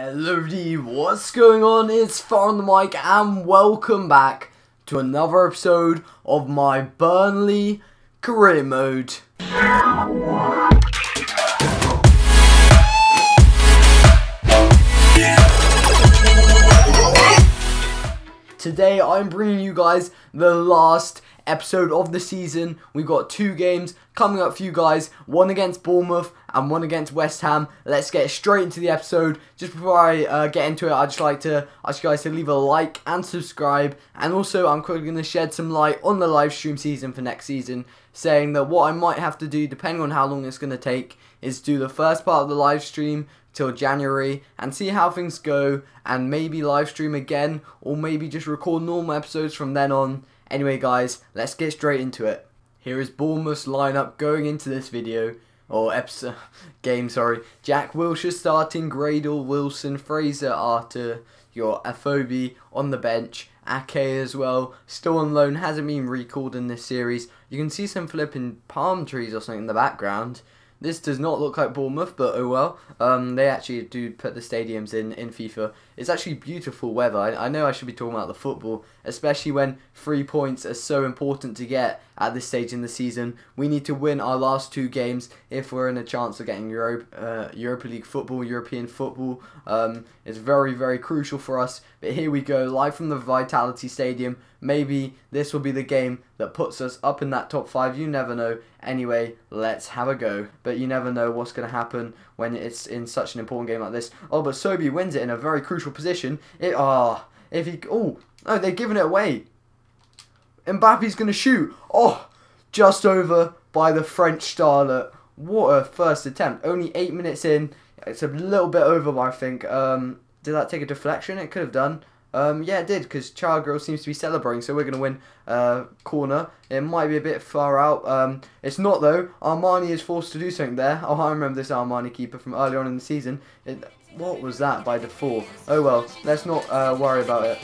Hello everybody, what's going on? It's Fyuh on the mic and welcome back to another episode of my Burnley career mode. Today I'm bringing you guys the last episode of the season. We've got two games coming up for you guys, one against Bournemouth and one against West Ham. Let's get straight into the episode. Just before I get into it, I'd just like to ask you guys to leave a like and subscribe, and also I'm quickly going to shed some light on the live stream season for next season, saying that what I might have to do, depending on how long it's going to take, is do the first part of the live stream till January and see how things go, and maybe live stream again, or maybe just record normal episodes from then on. Anyway guys, let's get straight into it. Here is Bournemouth's lineup going into this video, or episode, game, sorry. Jack Wilshere starting, Gradle, Wilson, Fraser, Arthur, your Afobe on the bench, Ake as well, still on loan, hasn't been recalled in this series. You can see some flipping palm trees or something in the background. This does not look like Bournemouth, but oh well. They actually do put the stadiums in Fifa. It's actually beautiful weather. I know I should be talking about the football, especially when 3 points are so important to get at this stage in the season. We need to win our last two games if we're in a chance of getting Europa League football, European football. It's very, very crucial for us. But here we go, live from the Vitality Stadium. Maybe this will be the game that puts us up in that top 5. You never know. Anyway, let's have a go. But you never know what's going to happen when it's in such an important game like this. Oh, but Sobi wins it in a very crucial position. Oh, they've given it away. Mbappe's going to shoot. Oh, just over by the French starlet. What a first attempt. Only 8 minutes in. It's a little bit over, I think. Did that take a deflection? It could have done. Yeah, it did, because Chargirl seems to be celebrating, so we're going to win corner. It might be a bit far out. It's not, though. Armani is forced to do something there. Oh, I remember this Armani keeper from earlier on in the season. What was that by default? Oh, well, let's not worry about it.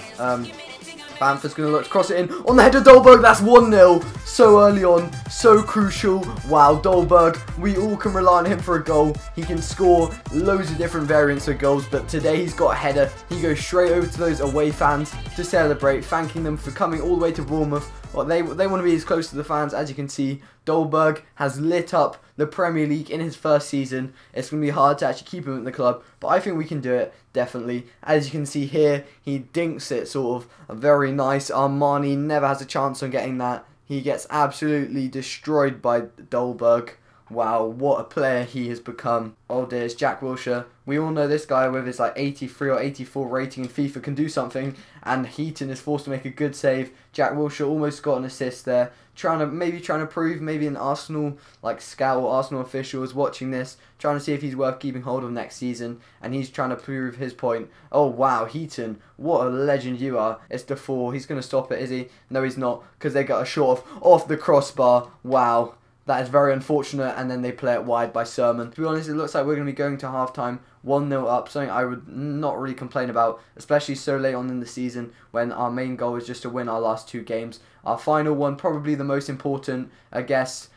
Bamford's going to look to cross it in on the head of Dolberg. That's 1-0. So early on, so crucial. Wow, Dolberg, we all can rely on him for a goal. He can score loads of different variants of goals, but today he's got a header. He goes straight over to those away fans to celebrate, thanking them for coming all the way to Bournemouth. Well, they want to be as close to the fans. As you can see, Dolberg has lit up the Premier League in his first season. It's going to be hard to actually keep him at the club, but I think we can do it, definitely. As you can see here, he dinks it sort of very nice. Armani never has a chance on getting that. He gets absolutely destroyed by Dolberg. Wow, what a player he has become. Oh dear, it's Jack Wilshere. We all know this guy with his like 83 or 84 rating in FIFA can do something, and Heaton is forced to make a good save. Jack Wilshere almost got an assist there. Trying to prove, maybe an Arsenal like scout or Arsenal official is watching this, trying to see if he's worth keeping hold of next season, and he's trying to prove his point. Oh wow, Heaton, what a legend you are. It's Defoe. He's going to stop it, is he? No, he's not, because they got a shot off the crossbar. Wow. That is very unfortunate, and then they play it wide by Sermon. To be honest, it looks like we're going to be going to half-time 1-0 up, something I would not really complain about, especially so late on in the season when our main goal is just to win our last two games. Our final one, probably the most important, I guess,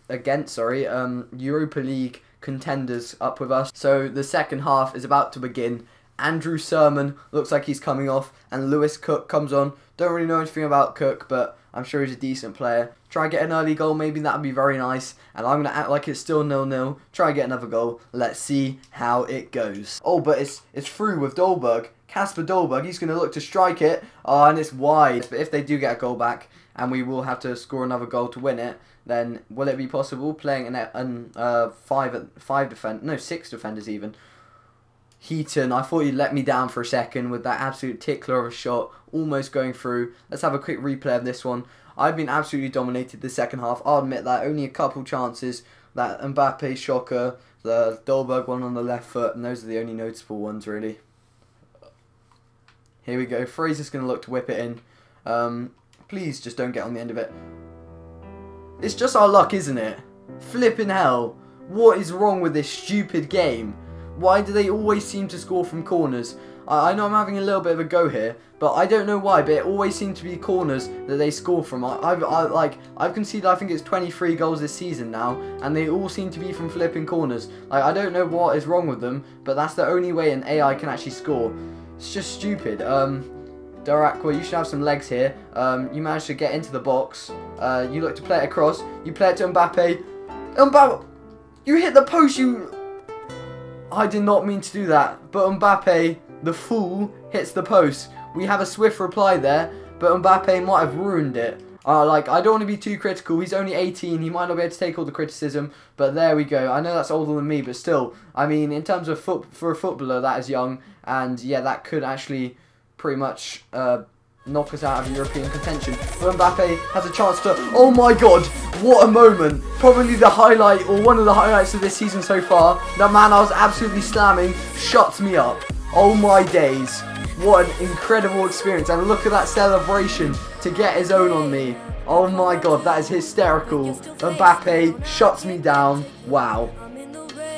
against Europa League contenders up with us. So the second half is about to begin. Andrew Sermon looks like he's coming off, and Lewis Cook comes on. Don't really know anything about Cook, but I'm sure he's a decent player. Try and get an early goal, maybe that would be very nice. And I'm going to act like it's still 0-0. Try and get another goal. Let's see how it goes. Oh, but it's through with Dolberg. Casper Dolberg, he's going to look to strike it. Oh, and it's wide. But if they do get a goal back, and we will have to score another goal to win it, then will it be possible playing six defenders even? Heaton, I thought you'd let me down for a second with that absolute tickler of a shot, almost going through. Let's have a quick replay of this one. I've been absolutely dominated the second half, I'll admit that. Only a couple chances. That Mbappe shocker, the Dolberg one on the left foot, and those are the only noticeable ones really. Here we go, Fraser's going to look to whip it in. Please just don't get on the end of it. It's just our luck, isn't it? Flipping hell. What is wrong with this stupid game? Why do they always seem to score from corners? I know I'm having a little bit of a go here, but I don't know why, but it always seems to be corners that they score from. I've conceded, I think it's 23 goals this season now, and they all seem to be from flipping corners. Like, I don't know what is wrong with them, but that's the only way an AI can actually score. It's just stupid. Darakwa, you should have some legs here. You managed to get into the box. You look to play it across. You play it to Mbappe. Mbappe, you hit the post, I did not mean to do that, but Mbappe, the fool, hits the post. We have a swift reply there, but Mbappe might have ruined it. I don't want to be too critical. He's only 18. He might not be able to take all the criticism, but there we go. I know that's older than me, but still, I mean, in terms of for a footballer, that is young, and yeah, that could actually pretty much knock us out of European contention. But Mbappe has a chance to... Oh my god, what a moment. Probably the highlight, or one of the highlights of this season so far. That man I was absolutely slamming shuts me up. Oh my days. What an incredible experience. And look at that celebration to get his own on me. Oh my god, that is hysterical. Mbappe shuts me down. Wow.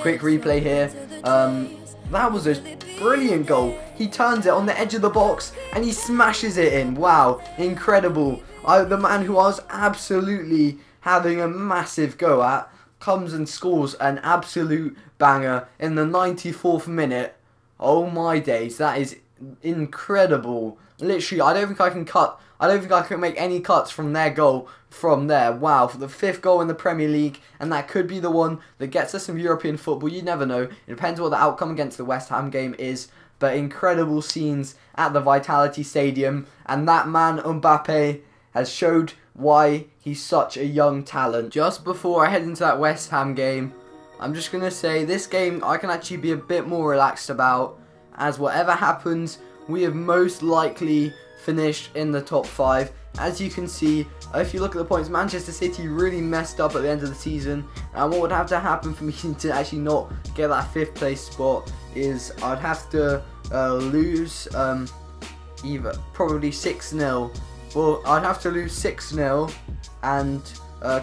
Quick replay here. That was a brilliant goal. He turns it on the edge of the box and he smashes it in. Wow, incredible. The man who I was absolutely having a massive go at comes and scores an absolute banger in the 94th minute. Oh my days, that is incredible. Literally, I don't think I can cut. I don't think I can make any cuts from their goal from there. Wow, for the 5th goal in the Premier League, and that could be the one that gets us some European football. You never know. It depends what the outcome against the West Ham game is. But incredible scenes at the Vitality Stadium, and that man Mbappe has showed why he's such a young talent. Just before I head into that West Ham game, I'm just going to say this game I can actually be a bit more relaxed about, as whatever happens, we have most likely finished in the top 5. As you can see, if you look at the points, Manchester City really messed up at the end of the season, and what would have to happen for me to actually not get that 5th place spot is I'd have to lose either probably 6-0. Well, I'd have to lose 6-0 and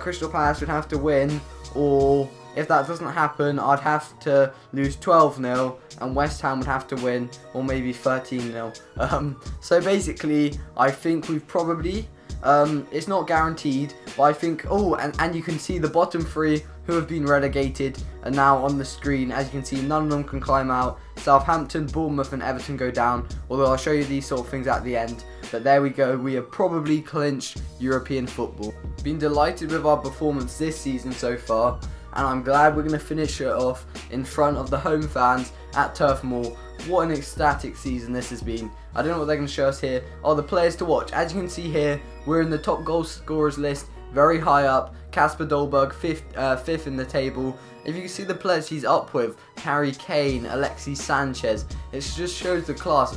Crystal Palace would have to win, or if that doesn't happen, I'd have to lose 12-0 and West Ham would have to win, or maybe 13-0. So basically, I think we've probably, it's not guaranteed, but I think, and you can see the bottom 3 who have been relegated are now on the screen. As you can see, none of them can climb out. Southampton, Bournemouth and Everton go down, although I'll show you these sort of things at the end. But there we go, we have probably clinched European football. Been delighted with our performance this season so far, and I'm glad we're going to finish it off in front of the home fans at Turf Moor. What an ecstatic season this has been. I don't know what they're going to show us here. Oh, the players to watch. As you can see here, we're in the top goal scorers list, very high up. Kasper Dolberg, 5th in the table. If you can see the players he's up with, Harry Kane, Alexis Sanchez, it just shows the class.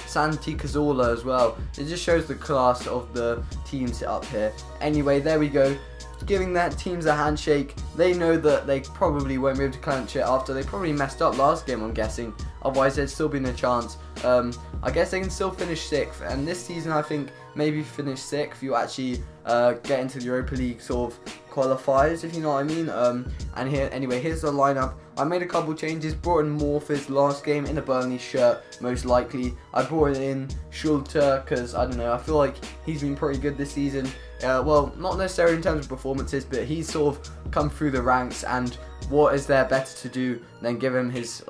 Santi Cazorla as well. It just shows the class of the teams up here. Anyway, there we go. Giving their teams a handshake. They know that they probably won't be able to clinch it after they probably messed up last game, I'm guessing. Otherwise, there's still been a chance. I guess they can still finish 6th. And this season, I think, maybe finish 6th. You actually get into the Europa League sort of qualifiers, if you know what I mean. And here, anyway, here's the lineup. I made a couple changes. Brought in Morpheus last game in a Burnley shirt, most likely. I brought in Schulte because, I don't know, I feel like he's been pretty good this season. Well, not necessarily in terms of performances, but he's sort of come through the ranks, and what is there better to do than give him his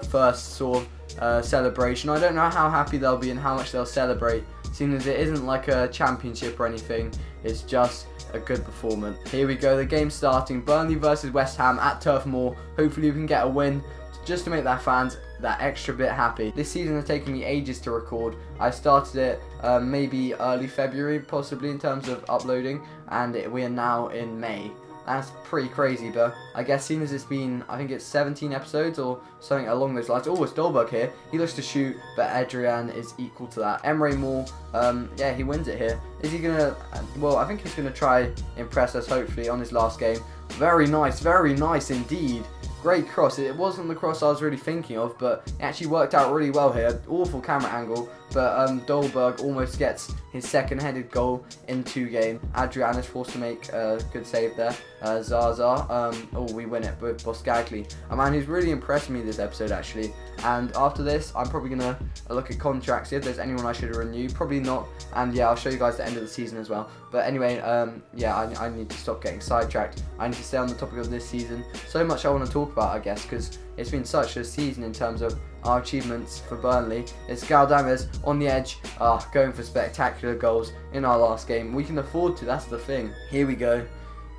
first sort of celebration. I don't know how happy they'll be and how much they'll celebrate, seeing as it isn't like a championship or anything. It's just a good performance. Here we go, the game starting. Burnley versus West Ham at Turf Moor. Hopefully we can get a win just to make their fans that extra bit happy. This season has taken me ages to record. I started it maybe early February possibly in terms of uploading, and we are now in May. That's pretty crazy, but I guess seeing as it's been, I think it's 17 episodes or something along those lines. Oh, it's Dolberg here. He looks to shoot, but Adrian is equal to that. Emre Moore, yeah, he wins it here. Is he going to, well, I think he's going to try impress us, hopefully, on his last game. Very nice indeed. Great cross. It wasn't the cross I was really thinking of, but it actually worked out really well here. Awful camera angle, but Dolberg almost gets his second headed goal in 2 games. Adrian is forced to make a good save there. Zaza. Oh, we win it with Boscagli. A man who's really impressed me this episode, actually. And after this, I'm probably going to look at contracts, see if there's anyone I should renew. Probably not. And yeah, I'll show you guys the end of the season as well. But anyway, yeah, I need to stop getting sidetracked. I need to stay on the topic of this season. So much I want to talk about, I guess, because it's been such a season in terms of our achievements for Burnley. It's Galdames on the edge, going for spectacular goals in our last game. We can afford to, that's the thing. Here we go.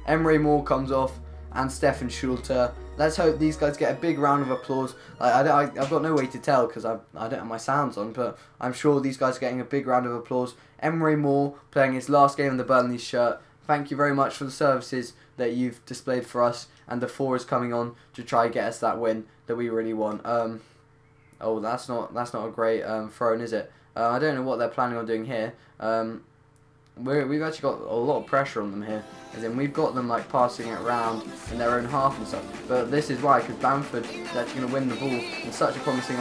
Emre Moore comes off, and Stefan Schulte. Let's hope these guys get a big round of applause. I've got no way to tell because I don't have my sounds on, but I'm sure these guys are getting a big round of applause. Emre Moore playing his last game in the Burnley shirt. Thank you very much for the services that you've displayed for us, and the 4 is coming on to try and get us that win that we really want. Oh, that's not a great throw-in, is it? I don't know what they're planning on doing here. We've actually got a lot of pressure on them here, as in we've got them like passing it around in their own half and stuff. But this is why, because Bamford is actually going to win the ball in such a promising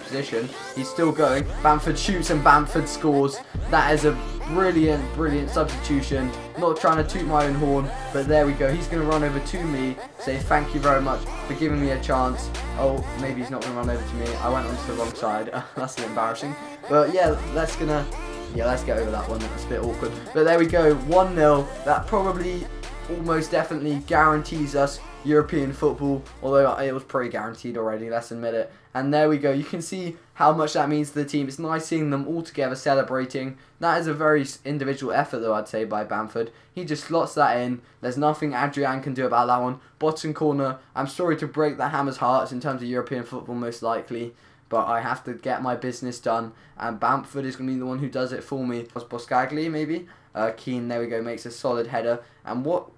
position. He's still going. Bamford shoots and Bamford scores. That is a brilliant substitution. Not trying to toot my own horn, but there we go. He's going to run over to me, say thank you very much for giving me a chance. Oh, maybe he's not going to run over to me. I went onto the wrong side. That's a bit embarrassing. But yeah, let's get over that one. That was a bit awkward. But there we go, 1-0. That probably almost definitely guarantees us European football, although it was pretty guaranteed already, let's admit it. And there we go. You can see how much that means to the team. It's nice seeing them all together celebrating. That is a very individual effort, though, I'd say, by Bamford. He just slots that in. There's nothing Adrian can do about that one. Bottom corner. I'm sorry to break the Hammers' hearts in terms of European football, most likely, but I have to get my business done, and Bamford is going to be the one who does it for me. Boscagli, maybe? Keane, there we go, makes a solid header. And what?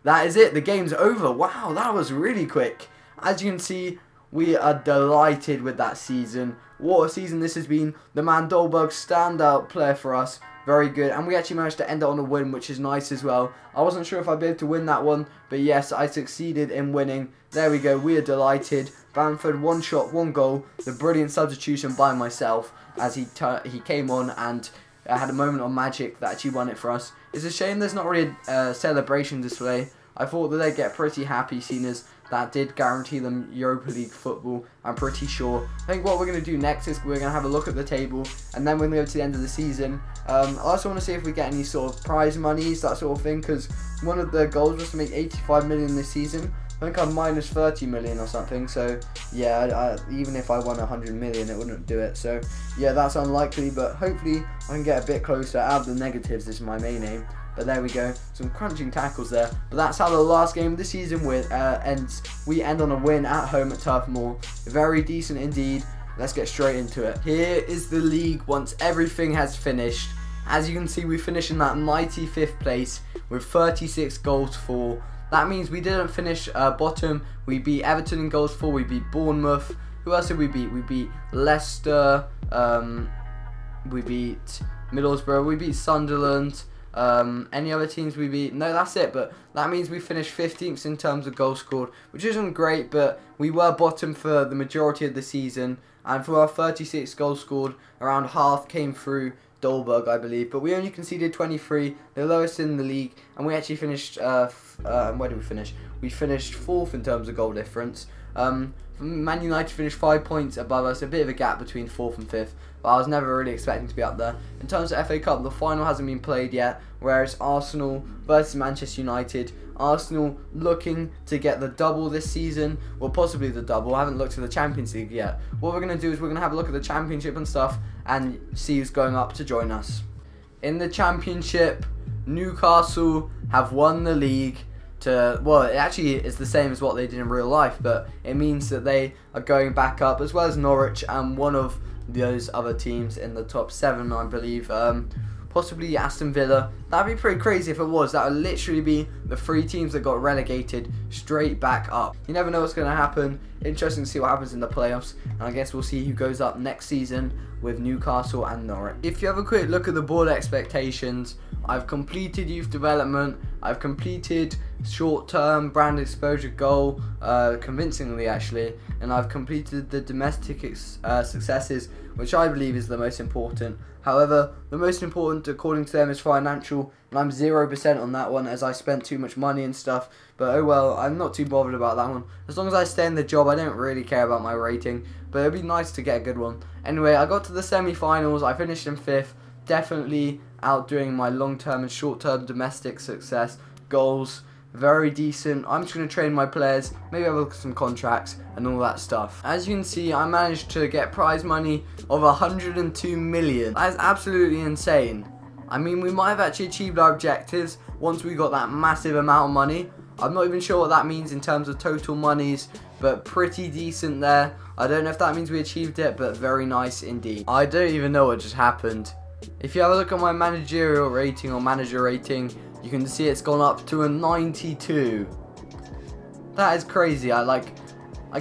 That is it. The game's over. Wow, that was really quick. As you can see, we are delighted with that season. What a season this has been. The man Dolberg, standout player for us. Very good. And we actually managed to end it on a win, which is nice as well. I wasn't sure if I'd be able to win that one, but yes, I succeeded in winning. There we go. We are delighted. Bamford, 1 shot, 1 goal. The brilliant substitution by myself as he came on and had a moment of magic that actually won it for us. It's a shame there's not really a celebration display. I thought that they'd get pretty happy, seeing as that did guarantee them Europa League football, I'm pretty sure. I think what we're going to do next is we're going to have a look at the table, and then we're going to go to the end of the season. I also want to see if we get any sort of prize monies, that sort of thing, because one of the goals was to make 85 million this season. I think I'm minus 30 million or something, so yeah, even if I won 100 million, it wouldn't do it. So yeah, that's unlikely, but hopefully I can get a bit closer. Out of the negatives is my main aim. But there we go, some crunching tackles there. But that's how the last game of the season ends. We end on a win at home at Turf Moor. Very decent indeed. Let's get straight into it. Here is the league once everything has finished. As you can see, we finished in that mighty 5th place with 36 goals for. That means we didn't finish bottom. We beat Everton in goals for. We beat Bournemouth. Who else did we beat? We beat Leicester. We beat Middlesbrough. We beat Sunderland. Any other teams we beat? No, that's it. But that means we finished 15th in terms of goals scored, which isn't great, but we were bottom for the majority of the season. And for our 36 goals scored, around half came through Dolberg, I believe, but we only conceded 23, the lowest in the league, and we actually finished, where did we finish? We finished 4th in terms of goal difference. Man United finished 5 points above us, a bit of a gap between 4th and 5th, but I was never really expecting to be up there. In terms of FA Cup, the final hasn't been played yet, whereas Arsenal versus Manchester United. Arsenal looking to get the double this season, well, possibly the double. I haven't looked at the Champions League yet. What we're going to do is we're going to have a look at the Championship and stuff and see who's going up to join us. In the Championship, Newcastle have won the league. Well, it actually is the same as what they did in real life, but it means that they are going back up, as well as Norwich and one of those other teams in the top 7, I believe. Possibly Aston Villa. That'd be pretty crazy if it was. That would literally be the 3 teams that got relegated straight back up. You never know what's going to happen. Interesting to see what happens in the playoffs. And I guess we'll see who goes up next season with Newcastle and Norwich. If you have a quick look at the board expectations, I've completed youth development. I've completed short-term brand exposure goal convincingly actually, and I've completed the domestic successes, which I believe is the most important. However, the most important according to them is financial, and I'm 0% on that one as I spent too much money and stuff. But oh well, I'm not too bothered about that one. As long as I stay in the job, I don't really care about my rating, but it'd be nice to get a good one. Anyway, I got to the semi-finals, I finished in 5th, definitely outdoing my long-term and short-term domestic success goals. Very decent. I'm just going to train my players, maybe have a look at some contracts and all that stuff. As you can see, I managed to get prize money of 102 million. That is absolutely insane. I mean, we might have actually achieved our objectives once we got that massive amount of money. I'm not even sure what that means in terms of total monies, but pretty decent there. I don't know if that means we achieved it, but very nice indeed. I don't even know what just happened. If you have a look at my managerial rating or manager rating, you can see it's gone up to a 92. That is crazy. I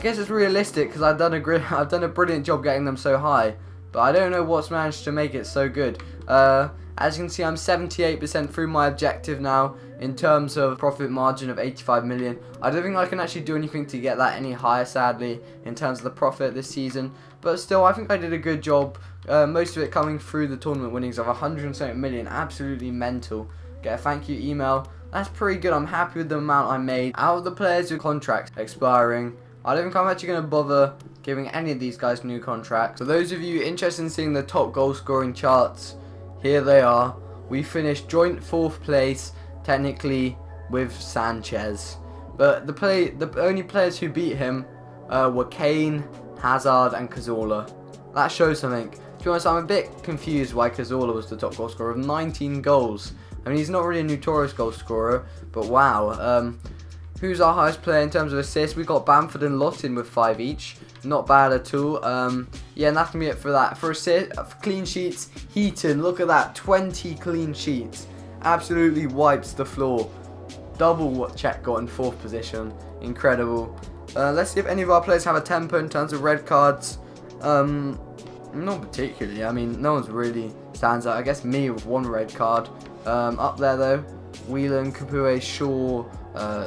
guess it's realistic because I've done a brilliant job getting them so high, but I don't know what's managed to make it so good. As you can see, I'm 78% through my objective now in terms of profit margin of 85 million. I don't think I can actually do anything to get that any higher, sadly, in terms of the profit this season. But still, I think I did a good job. Most of it coming through the tournament winnings of 170 million. Absolutely mental. Get a thank you email. That's pretty good. I'm happy with the amount I made. Out of the players with contracts expiring, I don't think I'm actually going to bother giving any of these guys new contracts. For those of you interested in seeing the top goal scoring charts, here they are. We finished joint 4th place, technically, with Sanchez. But the only players who beat him were Kane, Hazard and Cazorla. That shows something. To be honest, I'm a bit confused why Cazorla was the top goal scorer of 19 goals. I mean, he's not really a notorious goal scorer, but wow. Who's our highest player in terms of assists? We got Bamford and Lottin with 5 each. Not bad at all. Yeah, and that's going to be it for that. For clean sheets, Heaton, look at that. 20 clean sheets. Absolutely wipes the floor. Double what Czech got in 4th position. Incredible. Let's see if any of our players have a temper in terms of red cards. Not particularly. I mean, no one's really stands out. I guess me with 1 red card. Up there though, Whelan, Capoue, Shaw,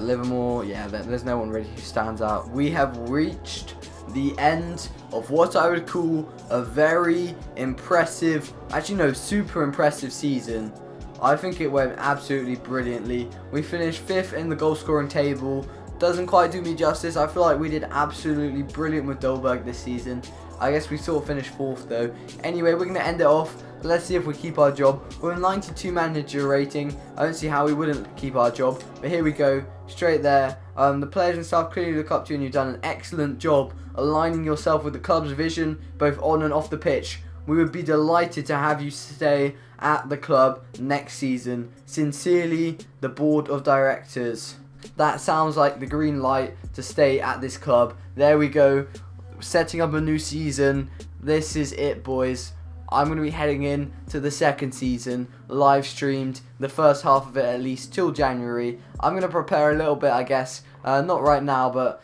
Livermore. Yeah, there's no one really who stands out. We have reached the end of what I would call a very impressive, actually no, super impressive season. I think it went absolutely brilliantly. We finished 5th in the goal scoring table. Doesn't quite do me justice. I feel like we did absolutely brilliant with Dolberg this season. I guess we sort of finished 4th though. Anyway, we're going to end it off. Let's see if we keep our job. We're a 92 manager rating. I don't see how we wouldn't keep our job. But here we go. Straight there. The players and staff clearly look up to you, and you've done an excellent job aligning yourself with the club's vision both on and off the pitch. We would be delighted to have you stay at the club next season. Sincerely, the board of directors. That sounds like the green light to stay at this club. There we go. Setting up a new season. This is it, boys. I'm going to be heading in to the 2nd season, live streamed, the first half of it at least, till January. I'm going to prepare a little bit, I guess, not right now, but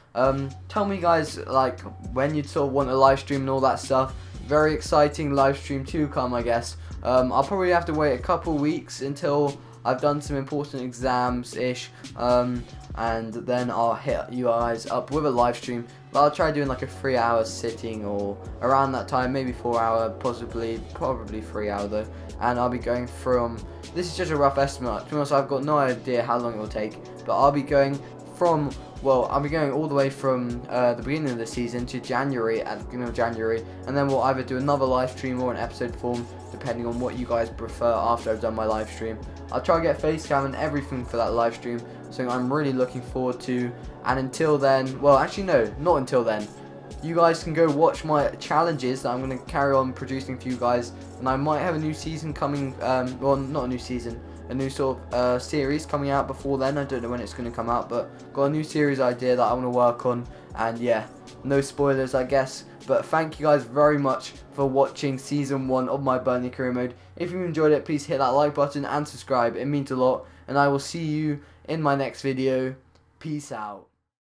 tell me guys, like, when you'd sort of want a live stream and all that stuff. Very exciting live stream to come, I guess. I'll probably have to wait a couple weeks until I've done some important exams-ish, and then I'll hit you guys up with a live stream. But I'll try doing like a 3-hour sitting or around that time, maybe 4-hour, probably 3-hour though. And I'll be going from, this is just a rough estimate, to be honest, I've got no idea how long it will take, but I'll be going from, well, I'll be going all the way from the beginning of the season to January, at the beginning of January, and then we'll either do another live stream or an episode form, depending on what you guys prefer after I've done my live stream. I'll try to get face cam and everything for that live stream, so I'm really looking forward to. And until then, well, actually no, not until then. You guys can go watch my challenges that I'm going to carry on producing for you guys, and I might have a new season coming, well, not a new season, a new sort of series coming out before then. I don't know when it's going to come out, but got a new series idea that I want to work on, and yeah, no spoilers I guess. But thank you guys very much for watching season 1 of my Burnley career mode. If you enjoyed it, please hit that like button and subscribe, it means a lot, and I will see you in my next video. Peace out.